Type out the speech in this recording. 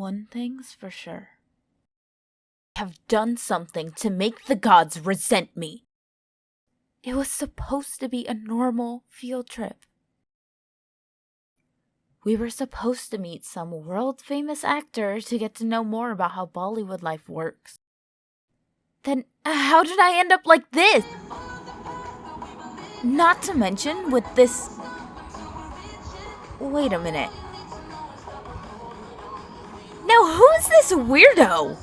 One thing's for sure. I have done something to make the gods resent me. It was supposed to be a normal field trip. We were supposed to meet some world-famous actor to get to know more about how Bollywood life works. Then how did I end up like this? Not to mention with this... Wait a minute. Now who is this weirdo?